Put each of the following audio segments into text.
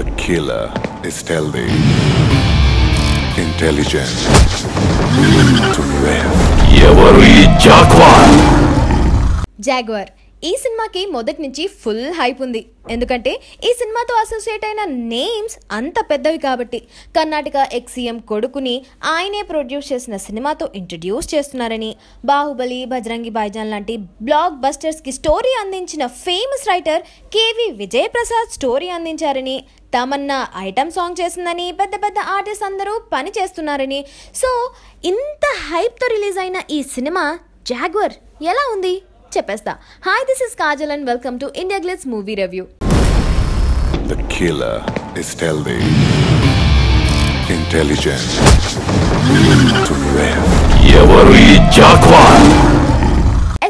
The killer is stealthy, intelligent, to rare. ఎవరు ఈ jaguar? Jaguar ఈ సినిమాకి మొదటి నుంచి ఫుల్ హైప్ ఉంది. ఎందుకంటే ఈ సినిమాతో అసోసియేట్ అయిన నేమ్స్ అంత పెద్దవి కాబట్టి. కర్ణాటక ఎక్స్-సీఎం కొడుకుని ఆయనే ప్రొడ్యూస్ చేసిన సినిమాతో ఇంట్రడ్యూస్ చేస్తున్నారని, బాహుబలి, బజరంగి భాయిజాన్ లాంటి బ్లాక్ బస్టర్స్కి స్టోరీ అందించిన famous writer K V Vijayaprasad story అందించారని, తమన్నా ఐటమ్ సాంగ్ చేసిందని, పెద్ద పెద్ద ఆర్టిస్ట్ అందరూ పని చేస్తున్నారని. సో ఇంత హైప్తో రిలీజ్ అయిన ఈ సినిమా జాగ్వార్ ఎలా ఉంది చెప్పేస్తా. Hi, this is Kajal and welcome to India glitz movie review. The killer is stealthy, intelligent, to rare. ఎవరు ఈ జాగ్వార్?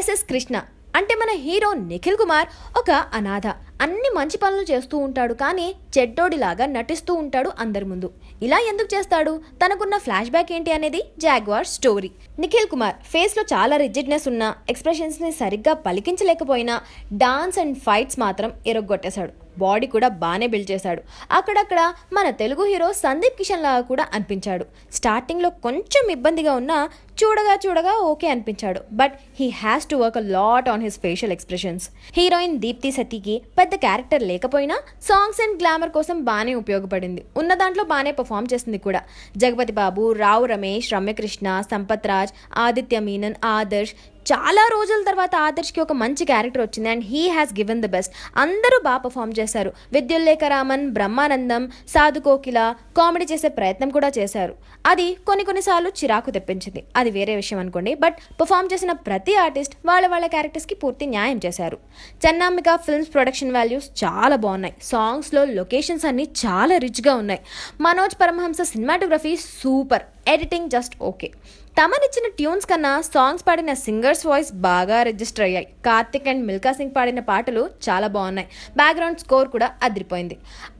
ఎస్ఎస్ కృష్ణ అంటే మన హీరో నిఖిల్ కుమార్ ఒక అనాథ. అన్ని మంచి పనులు చేస్తూ ఉంటాడు, కానీ చెడ్డోడిలాగా నటిస్తూ ఉంటాడు అందరి ముందు. ఇలా ఎందుకు చేస్తాడు, తనకున్న ఫ్లాష్ బ్యాక్ ఏంటి అనేది జాగ్వార్ స్టోరీ. నిఖిల్ కుమార్ ఫేస్లో చాలా రిజిడ్నెస్ ఉన్న, ఎక్స్ప్రెషన్స్ని సరిగ్గా పలికించలేకపోయినా డాన్స్ అండ్ ఫైట్స్ మాత్రం ఎరగొట్టేశాడు. బాడీ కూడా బాగానే బిల్డ్ చేశాడు. అక్కడక్కడ మన తెలుగు హీరో సందీప్ కిషన్ లాగా కూడా అనిపించాడు. స్టార్టింగ్లో కొంచెం ఇబ్బందిగా ఉన్నా చూడగా చూడగా ఓకే అనిపించాడు. But he has to work a lot on his facial expressions. Heroine Deepthi శెట్టికి పెద్ద క్యారెక్టర్ లేకపోయినా సాంగ్స్ అండ్ గ్లామర్ కోసం బాగానే ఉపయోగపడింది. ఉన్న దాంట్లో బాగానే పర్ఫామ్ చేసింది కూడా. జగపతి బాబు, రావు రమేష్, రమ్యకృష్ణ, సంపత్ రాజ్, ఆదిత్య మీనన్, ఆదర్శ్, చాలా రోజుల తర్వాత ఆదర్శ్కి ఒక మంచి క్యారెక్టర్ వచ్చింది and he has given the best. అందరూ బాగా పర్ఫామ్ చేశారు. విద్యుల్లేఖ రామన్, బ్రహ్మానందం, సాధు కోకిల కామెడీ చేసే ప్రయత్నం కూడా చేశారు. అది కొన్నిసార్లు చిరాకు తెప్పించింది, అది వేరే విషయం అనుకోండి. బట్ పర్ఫామ్ చేసిన ప్రతి ఆర్టిస్ట్ వాళ్ళ క్యారెక్టర్స్కి పూర్తి న్యాయం చేశారు. చెన్నాంబిక ఫిల్మ్స్ ప్రొడక్షన్ వాల్యూస్ చాలా బాగున్నాయి. సాంగ్స్లో లొకేషన్స్ అన్నీ చాలా రిచ్గా ఉన్నాయి. Manoj Paramahamsa cinematography super, editing just okay. తమనిచ్చిన ట్యూన్స్ కన్నా సాంగ్స్ పాడిన సింగర్స్ వాయిస్ బాగా రిజిస్టర్ అయ్యాయి. కార్తిక్ అండ్ మిల్కా సింగ్ పాడిన పాటలు చాలా బాగున్నాయి. బ్యాక్గ్రౌండ్ స్కోర్ కూడా అదిరిపోయింది.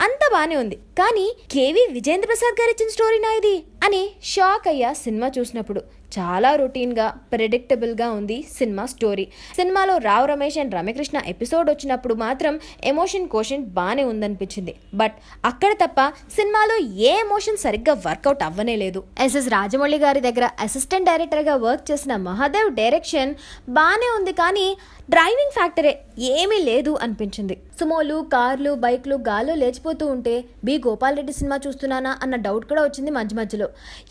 అంతా బాగానే ఉంది, కానీ కేవి విజేంద్ర ప్రసాద్ గారు ఇచ్చిన స్టోరీనా ఇది అని షాక్ అయ్యా సినిమా చూసినప్పుడు. చాలా రొటీన్గా, ప్రెడిక్టబుల్గా ఉంది సినిమా స్టోరీ. సినిమాలో రావు రమేష్ అండ్ రమ్యకృష్ణ ఎపిసోడ్ వచ్చినప్పుడు మాత్రం ఎమోషన్ కోషెంట్ బాగానే ఉందనిపించింది. బట్ అక్కడ తప్ప సినిమాలో ఏ ఎమోషన్ సరిగ్గా వర్కౌట్ అవ్వనే లేదు. ఎస్ఎస్ రాజమౌళి గారి దగ్గర అసిస్టెంట్ డైరెక్టర్గా వర్క్ చేసిన మహాదేవ్ డైరెక్షన్ బాగానే ఉంది, కానీ డ్రైవింగ్ ఫ్యాక్టరే ఏమీ లేదు అనిపించింది. సుమోలు, కార్లు, బైక్లు గాల్లో లేచిపోతూ ఉంటే బి గోపాల్ రెడ్డి సినిమా చూస్తున్నానా అన్న డౌట్ కూడా వచ్చింది మధ్యలో.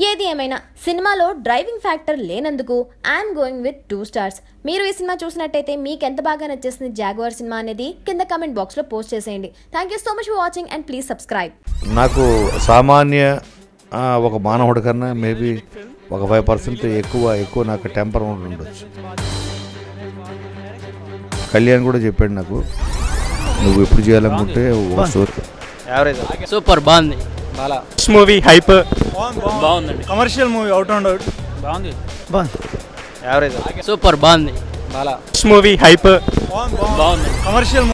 ఏది ఏమైనా సినిమాలో డ్రైవింగ్ ఫ్యాక్టర్ లేనందుకు ఐఎమ్ గోయింగ్ విత్ 2 stars. మీరు ఈ సినిమా చూసినట్టయితే మీకు ఎంత బాగా నచ్చేసింది జాగ్వార్ సినిమా అనేది కింద కామెంట్ బాక్స్లో పోస్ట్ చేసేయండి. Thank you so much for watching and please subscribe. నాకు సామాన్య ఒక మానవుడి కన్నా మేబీ ఒక 5% ఎక్కువ నాకు టెంపర్ ఉండొచ్చు. కళ్యాణ్ కూడా చెప్పాడు నాకు, నువ్వు ఎప్పుడు చేయాలనుకుంటే ఒక స్టోరీ. సూపర్ బాగుంది. మూవీ హైప్ బాగుందండి. Commercial movie out and out బాగుంది. యావరేజ్. సూపర్ బాగుంది. మూవీ హైప్ బాగుంది. కమర్షియల్